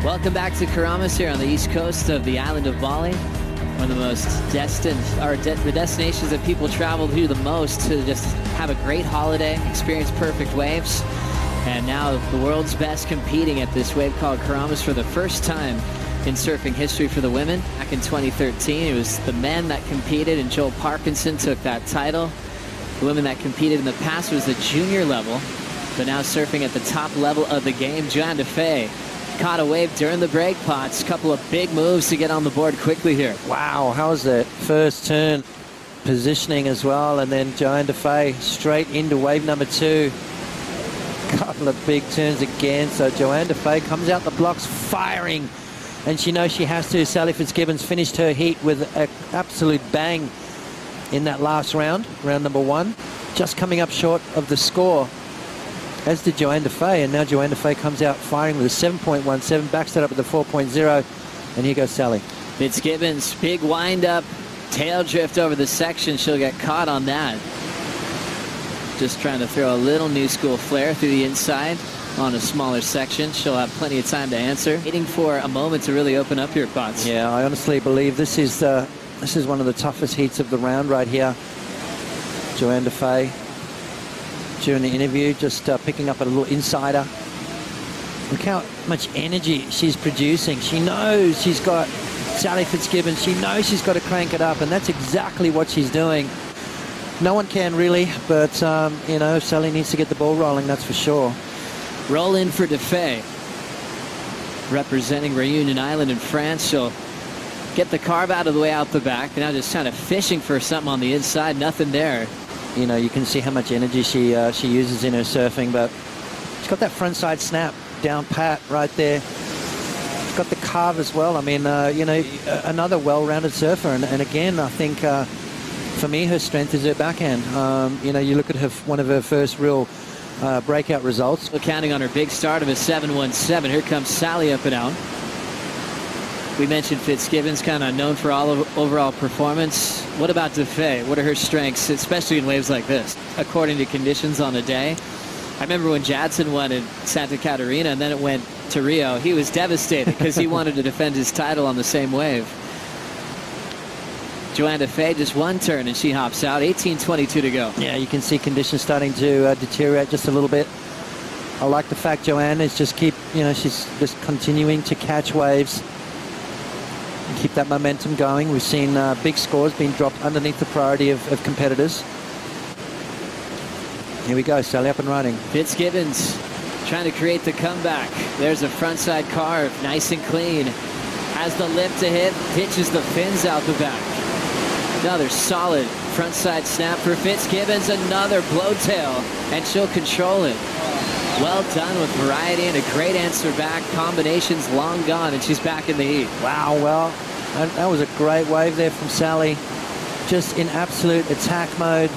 Welcome back to Karamas here on the east coast of the island of Bali. One of the most the destinations that people travel to the most to just have a great holiday, experience perfect waves. And now the world's best competing at this wave called Karamas for the first time in surfing history for the women. Back in 2013, it was the men that competed, and Joel Parkinson took that title. The women that competed in the past was the junior level, but now surfing at the top level of the game. Johanne Defay caught a wave during the break pots. Couple of big moves to get on the board quickly here. Wow, how's that first turn positioning as well, and then Johanne Defay straight into wave number 2. Couple of big turns again. So Johanne Defay comes out the blocks firing, and she knows she has to. Sally Fitzgibbons finished her heat with an absolute bang in that last round, round number 1, just coming up short of the score, as did Johanne Defay. And now Johanne Defay comes out firing with a 7.17, backs that up with a 4.0, and here goes Sally. Fitzgibbons, big wind-up, tail drift over the section. She'll get caught on that. Just trying to throw a little new school flare through the inside on a smaller section. She'll have plenty of time to answer. Waiting for a moment to really open up your pots. Yeah, I honestly believe this is one of the toughest heats of the round right here. Johanne Defay, during the interview, just picking up a little insider. Look how much energy she's producing. She knows she's got Sally Fitzgibbons. She knows she's got to crank it up, and that's exactly what she's doing. No one can really, but, you know, Sally needs to get the ball rolling, that's for sure. Roll in for Defay. Representing Reunion Island in France. She'll get the carve out of the way out the back. Now just kind of fishing for something on the inside. Nothing there. You know, you can see how much energy she uses in her surfing, but she's got that front side snap down pat right there. She's got the carve as well. I mean, you know, another well-rounded surfer. And again, I think for me, her strength is her backhand. You know, you look at one of her first real breakout results. Counting on her big start of a 7.17. Here comes Sally up and out. We mentioned Fitzgibbons, kind of known for all of overall performance. What about Defay? What are her strengths, especially in waves like this, according to conditions on the day? I remember when Jadson won in Santa Catarina, and then it went to Rio. He was devastated because he wanted to defend his title on the same wave. Johanne Defay, just one turn, and she hops out. 18:22 to go. Yeah, you can see conditions starting to deteriorate just a little bit. I like the fact Johanne is she's just continuing to catch waves and keep that momentum going. We've seen big scores being dropped underneath the priority of competitors. Here we go, Sally up and running. Fitzgibbons trying to create the comeback. There's a frontside carve, nice and clean. Has the lip to hit, pitches the fins out the back. Another solid frontside snap for Fitzgibbons. Another blowtail, and she'll control it. Well done with variety and a great answer back. Combinations long gone, and she's back in the heat. Wow, well, that was a great wave there from Sally. Just in absolute attack mode.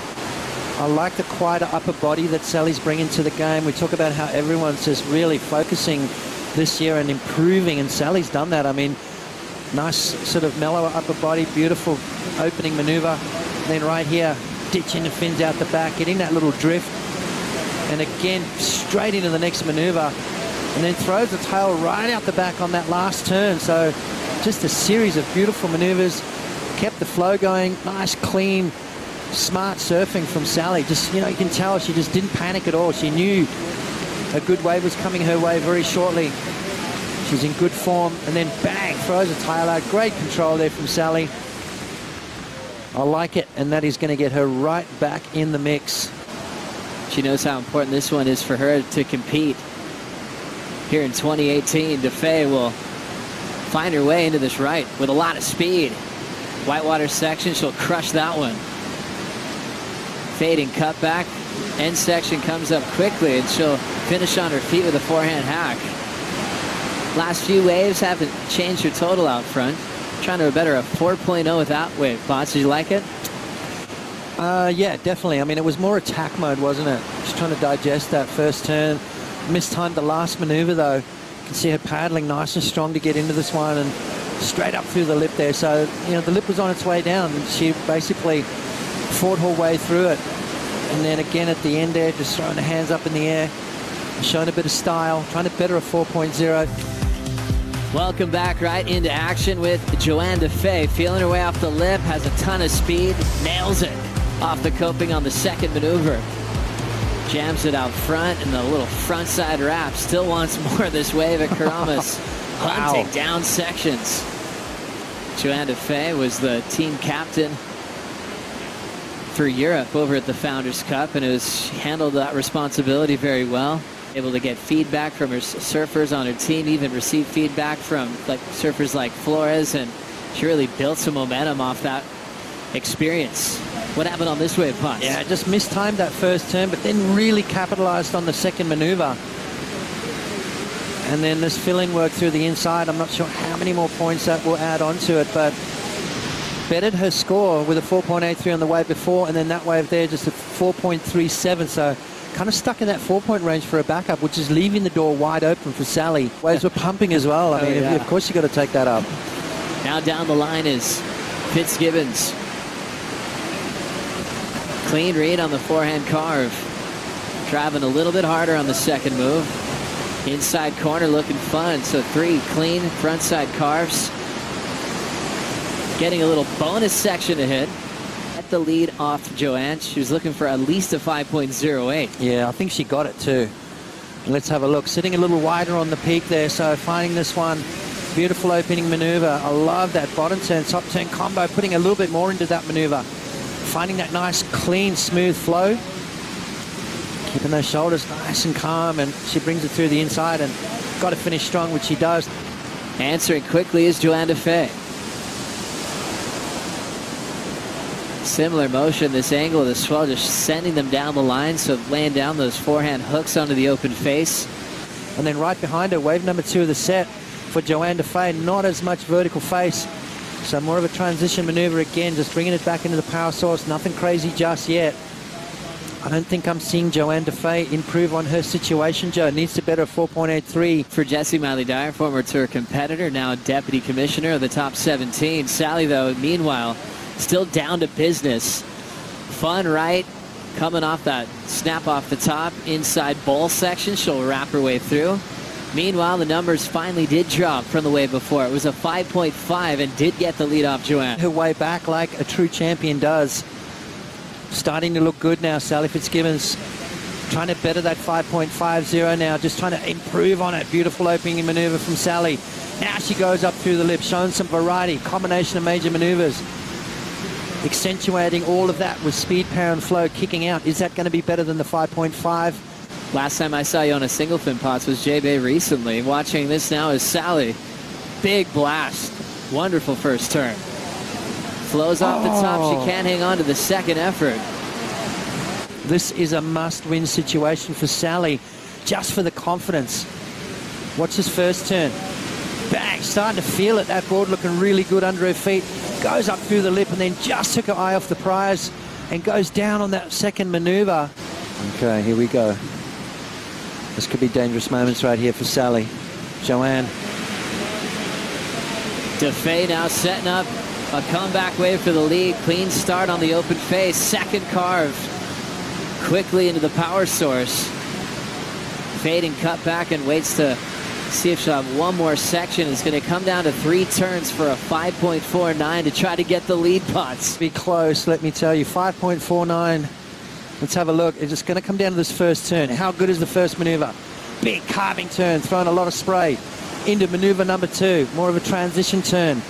I like the quieter upper body that Sally's bringing to the game. We talk about how everyone's just really focusing this year and improving, and Sally's done that. I mean, nice sort of mellow upper body, beautiful opening maneuver. And then right here, ditching the fins out the back, getting that little drift. And again, straight into the next maneuver. And then throws the tail right out the back on that last turn. So just a series of beautiful maneuvers. Kept the flow going. Nice, clean, smart surfing from Sally. Just, you know, you can tell she just didn't panic at all. She knew a good wave was coming her way very shortly. She's in good form, and then bang, throws a tail out. Great control there from Sally. I like it, and that is going to get her right back in the mix. She knows how important this one is for her to compete. Here in 2018, Defay will find her way into this right with a lot of speed. Whitewater section, she'll crush that one. Fading cutback. End section comes up quickly, and she'll finish on her feet with a forehand hack. Last few waves haven't changed her total out front. Trying to better a 4.0 with that wave. Bots, did you like it? Yeah, definitely. I mean, it was more attack mode, wasn't it? Just trying to digest that first turn. Mistimed the last maneuver, though. You can see her paddling nice and strong to get into this one, and straight up through the lip there. So, you know, the lip was on its way down, and she basically fought her way through it. And then again at the end there, just throwing the hands up in the air, showing a bit of style, trying to better a 4.0. Welcome back right into action with Johanne Defay. Feeling her way off the lip, has a ton of speed, nails it off the coping on the second maneuver. Jams it out front and the little front side wrap. Still wants more of this wave at Karamas. Hunting down sections. Johanne Defay was the team captain for Europe over at the Founders Cup, and she handled that responsibility very well. Able to get feedback from her surfers on her team, even receive feedback from surfers like Flores, and she really built some momentum off that experience. What happened on this wave, Potts? Yeah, just mistimed that first turn, but then really capitalized on the second maneuver. And then this fill-in work through the inside. I'm not sure how many more points that will add onto it, but bettered her score with a 4.83 on the wave before, and then that wave there just a 4.37. So kind of stuck in that 4-point range for a backup, which is leaving the door wide open for Sally. Waves were pumping as well. I mean, of course you got to take that up. Now down the line is Fitzgibbons. Clean read on the forehand carve. Driving a little bit harder on the second move. Inside corner looking fun. So 3 clean frontside carves. Getting a little bonus section to hit. At the lead off Johanne. She was looking for at least a 5.08. Yeah, I think she got it too. Let's have a look. Sitting a little wider on the peak there. So finding this one. Beautiful opening maneuver. I love that bottom turn, top turn combo. Putting a little bit more into that maneuver. Finding that nice, clean, smooth flow. Keeping those shoulders nice and calm, and she brings it through the inside and got to finish strong, which she does. Answering quickly is Johanne Defay. Similar motion, this angle of the swell, just sending them down the line, so laying down those forehand hooks onto the open face. And then right behind her, wave number 2 of the set for Johanne Defay, not as much vertical face. So more of a transition maneuver again, just bringing it back into the power source. Nothing crazy just yet. I don't think I'm seeing Johanne Defay improve on her situation, Joe. Needs to better 4.83. For Jessie Miley-Dyer, former tour competitor, now deputy commissioner of the top 17. Sally, though, meanwhile, still down to business. Fun right, coming off that snap off the top, inside bowl section. She'll wrap her way through. Meanwhile, the numbers finally did drop from the wave before. It was a 5.5 and did get the lead off Johanne. Her way back like a true champion does. Starting to look good now, Sally Fitzgibbons. Trying to better that 5.50 now, just trying to improve on it. Beautiful opening maneuver from Sally. Now she goes up through the lip, showing some variety, combination of major maneuvers. Accentuating all of that with speed, power, and flow, kicking out. Is that going to be better than the 5.5? Last time I saw you on a single fin, Potts, was J-Bay recently. Watching this now is Sally. Big blast. Wonderful first turn. Flows off the top. She can't hang on to the second effort. This is a must-win situation for Sally, just for the confidence. Watch this first turn. Bang, starting to feel it. That board looking really good under her feet. Goes up through the lip and then just took her eye off the prize and goes down on that second maneuver. Okay, here we go. This could be dangerous moments right here for Sally. Johanne. Defay now setting up a comeback wave for the lead. Clean start on the open face. Second carve. Quickly into the power source. Fading cut back and waits to see if she'll have one more section. It's going to come down to 3 turns for a 5.49 to try to get the lead, Potts. Be close, let me tell you. 5.49. Let's have a look. It's just going to come down to this first turn. How good is the first maneuver? Big carving turn, throwing a lot of spray. Into maneuver number 2. More of a transition turn.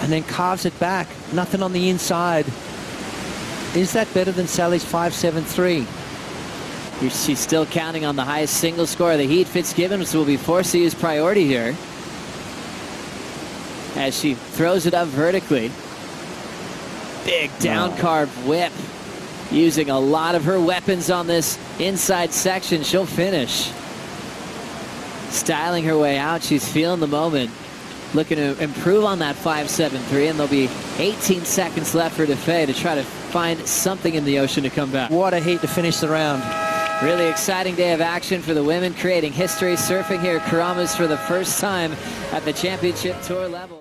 And then carves it back. Nothing on the inside. Is that better than Sally's 5.73? She's still counting on the highest single score of the heat. Fitzgibbons will be forced to use priority here as she throws it up vertically. Big down carve whip. Using a lot of her weapons on this inside section. She'll finish. Styling her way out. She's feeling the moment. Looking to improve on that 5.73, and there'll be 18 seconds left for Defay to try to find something in the ocean to come back. What a heat to finish the round. Really exciting day of action for the women, creating history surfing here at Karamas for the first time at the championship tour level.